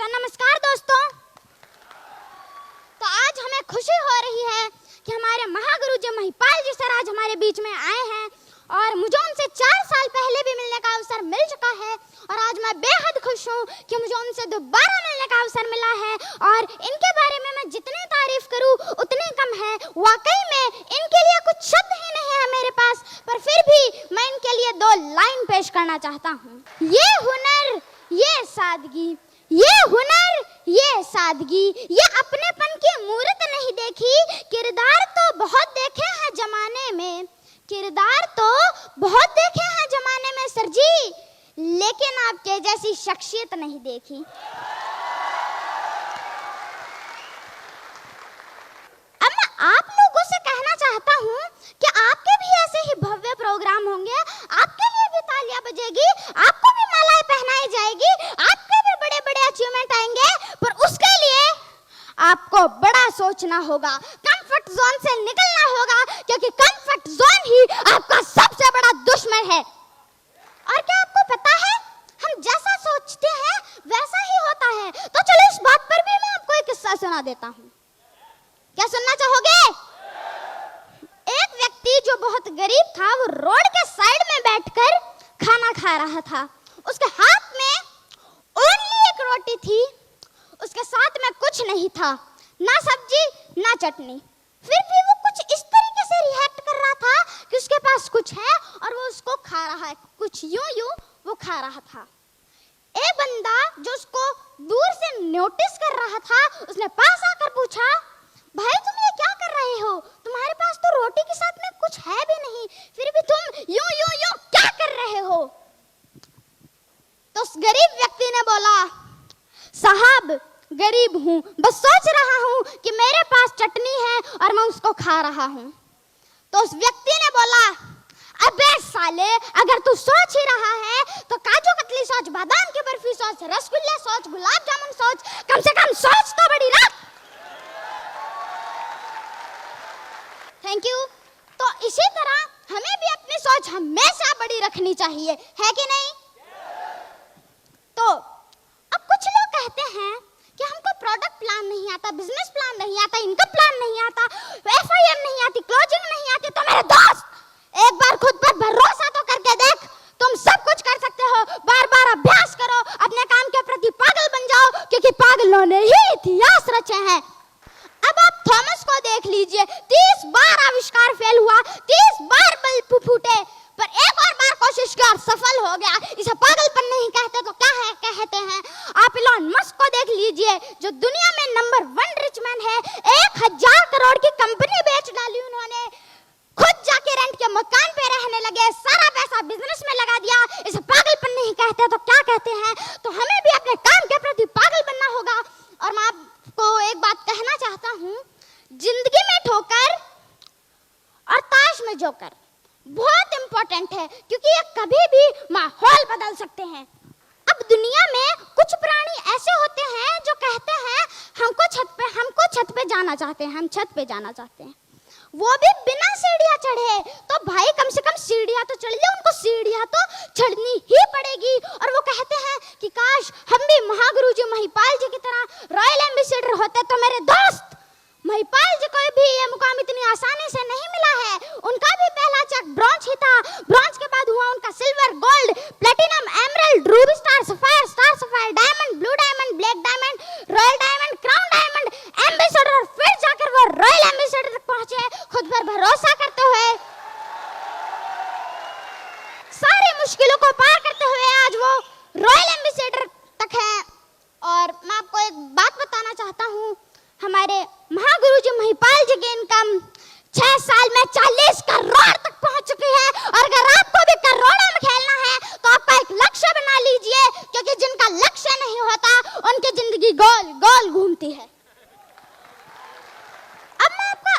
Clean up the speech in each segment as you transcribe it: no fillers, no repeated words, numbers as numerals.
नमस्कार दोस्तों। तो आज हमें खुशी हो रही है कि हमारे महागुरु जी महिपाल जी सर आज हमारे बीच में आए हैं और मुझे उनसे 4 साल पहले भी मिलने का अवसर मिल चुका है और आज मैं बेहद खुश हूँ कि मुझे उनसे दोबारा मिलने का अवसर मिला है और इनके बारे में मैं जितनी तारीफ करूँ उतनी कम है। वाकई में इनके लिए कुछ शब्द ही नहीं है मेरे पास, पर फिर भी मैं इनके लिए 2 लाइन पेश करना चाहता हूँ। ये हुनर, ये सादगी, ये हुनर, ये सादगी, ये अपनेपन की मूरत नहीं देखी, किरदार तो बहुत देखे हैं जमाने में, किरदार तो बहुत देखे हैं जमाने में सर जी, लेकिन आपके जैसी शख्सियत नहीं देखी। अब मैं आप लोगों से कहना चाहता हूँ कि आपके भी ऐसे ही भव्य प्रोग्राम होंगे, आपके लिए भी तालियां बजेगी, आपको भी मालाएं पहनाई जाएगी, आपके भी बड़े बड़े अचीवमेंट आएंगे, पर उसके लिए आपको बड़ा सोचना होगा, कंफर्ट जोन से निकलना होगा, क्योंकि कंफर्ट जोन ही आपका सबसे बड़ा दुश्मन है। और क्या आपको पता है, हम जैसा सोचते हैं वैसा ही होता है। तो चलो इस बात पर भी मैं आपको एक किस्सा सुना देता हूँ। क्या सुनना चाहोगे? एक व्यक्ति जो बहुत गरीब था, वो रोड के साइड में बैठकर खाना खा रहा था। उसके हाथ में ओनली एक रोटी थी, उसके साथ में कुछ नहीं था, ना सब्जी ना चटनी। फिर भी वो कुछ इस तरीके से रिएक्ट कर रहा था कि उसके पास कुछ है और वो उसको खा रहा है, कुछ यूं वो खा रहा था। एक बंदा जो उसको दूर से नोटिस कर रहा था, उसने पास आकर पूछा, भाई तुम ये क्या कर रहे हो? तुम्हारे पास तो रोटी के साथ में कुछ है भी नहीं, फिर भी तुम यूं क्या कर रहे हो? तो उस गरीब व्यक्ति ने बोला, साहब गरीब हूँ, बस सोच रहा हूँ कि मेरे पास चटनी है और मैं उसको खा रहा हूँ। तो उस व्यक्ति ने बोला, अबे साले, अगर तू सोच ही रहा है तो काजू कतली सोच, बादाम की बर्फी सोच, रसगुल्ला सोच, गुलाब जामुन सोच, कम से कम सोच तो बड़ी रख। Thank you. तो इसी तरह हमें भी अपनी सोच हमेशा बड़ी रखनी चाहिए, है कि नहीं? तो अब कुछ लोग कहते हैं कि हमको प्रोडक्ट प्लान नहीं आता, बिजनेस प्लान नहीं आता, इनकम प्लान नहीं आता, एफआईएम नहीं आती, क्लोजिंग नहीं आती। तो मेरे दोस्त, एक बार खुद पर भरोसा तो करके देख, तुम सब कुछ कर सकते हो। बार बार अभ्यास करो, अपने काम के प्रति पागल बन जाओ, क्योंकि पागलों ने ही इतिहास रचे हैं। अब आप थॉमस को देख लीजिए, 30 बार आविष्कार फेल हुआ, 30 बार बल्ब फूटे, पर एक और बार कोशिश की और सफल हो गया। इसे पागलपन नहीं कहते तो क्या है कहते हैं? आप इलॉन मस्क को देख लीजिए, जो दुनिया में नंबर 1 रिच मैन है, 1000 करोड़ की कंपनी बेच डाली उन्होंने, खुद जाके रेंट के मकान पे रहने लगे, सारा पैसा बिजनेस में लगा दिया। इसे पागलपन नहीं कहते तो क्या कहते हैं? तो हमें भी अपने काम के प्रति पागल बनना होगा। और मैं आपको एक बात कहना चाहता हूँ, जिंदगी में ठोकर और ताश में जोकर बहुत इंपॉर्टेंट है, क्योंकि ये कभी भी माहौल बदल सकते हैं। अब दुनिया में कुछ प्राणी ऐसे होते हैं जो कहते हैं हमको छत पे जाना चाहते हैं, हम छत पे जाना चाहते हैं, वो भी बिना सीढ़ियां चढ़े। तो भाई कम से कम सीढ़ियां तो चढ़ ले, उनको सीढ़ियां तो चढ़नी ही पड़ेगी। और वो कहते हैं कि काश हम भी महागुरु जी महिपाल जी की तरह रॉयल एम्बेसडर होते। तो मेरे दोस्त, महिपाल जी को भी ये मुकाम इतनी आसानी से नहीं मिला है। उनका भी पहला चेक ब्रॉन्ज ही था, ब्रॉन्ज के बाद हुआ उनका silver, gold, platinum, emerald, Ruby star sapphire, diamond, blue diamond, black diamond, royal diamond, crown diamond, ambassador, और फिर जाकर वो रॉयल एम्बेसडर तक पहुंचे, खुद पर भरोसा करते हुए, सारी मुश्किलों को पार करते हुए आज वो रॉयल एम्बेसडर तक है। और मैं आपको एक बात बताना चाहता हूँ, हमारे महागुरु जी महिपाल जी की इनकम 6 साल में 40 करोड़ तक पहुंच चुकी है। और अगर आपको भी करोड़ों में खेलना है तो आपका एक लक्ष्य बना लीजिए, क्योंकि जिनका लक्ष्य नहीं होता उनकी जिंदगी गोल गोल घूमती है। अब मैं आपका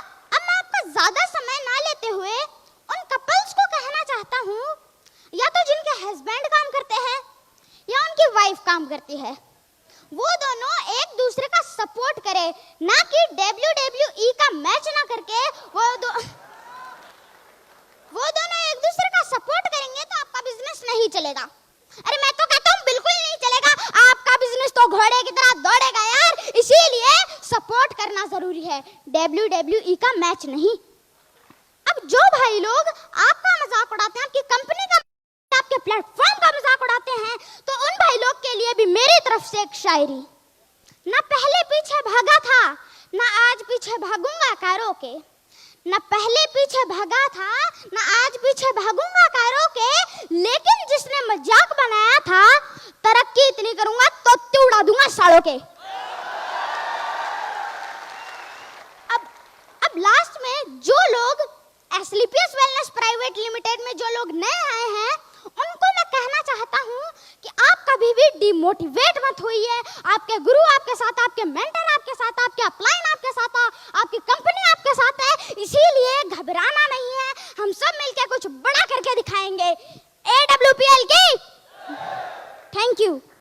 ज्यादा समय ना लेते हुए उन कपल्स को कहना चाहता हूँ, या तो जिनके हस्बैंड काम करते हैं या उनकी वाइफ काम करती है, वो दोनों एक दूसरे का सपोर्ट करे, ना कि WWE का मैच ना करके वो दोनों एक दूसरे का सपोर्ट करेंगे तो आपका बिजनेस नहीं चलेगा। अरे मैं तो कहता हूँ बिल्कुल नहीं चलेगा। आपका बिजनेस तो घोड़े की तरह खेलना जरूरी है, WWE का मैच नहीं। अब जो भाई लोग आपका मजाक उड़ाते हैं, आपकी कंपनी का, आपके प्लेटफॉर्म का मजाक उड़ाते हैं, तो उन भाई लोग के लिए भी मेरी तरफ से एक शायरी। ना पहले पीछे भागा था, ना आज पीछे भागूंगा कारों के। ना पहले पीछे भागा था, ना आज पीछे भागूंगा कारों के, लेकिन जिसने मजाक बनाया था, तरक्की इतनी करूंगा तो उड़ा दूंगा सालों के। अब लास्ट में जो लोग एस्क्लेपियस वेलनेस प्राइवेट लिमिटेड में जो लोग नए आए हैं, उनको मैं कहना चाहता हूं कि आप कभी भी डिमोटिवेट मत होइए। आपके गुरु आपके साथ, आपके मेंटर आपके साथ, आपके अपलाइन आपके साथ, आपकी कंपनी आपके साथ है, इसीलिए घबराना नहीं है। हम सब मिलकर कुछ बड़ा करके दिखाएंगे। AWPL की थैंक यू।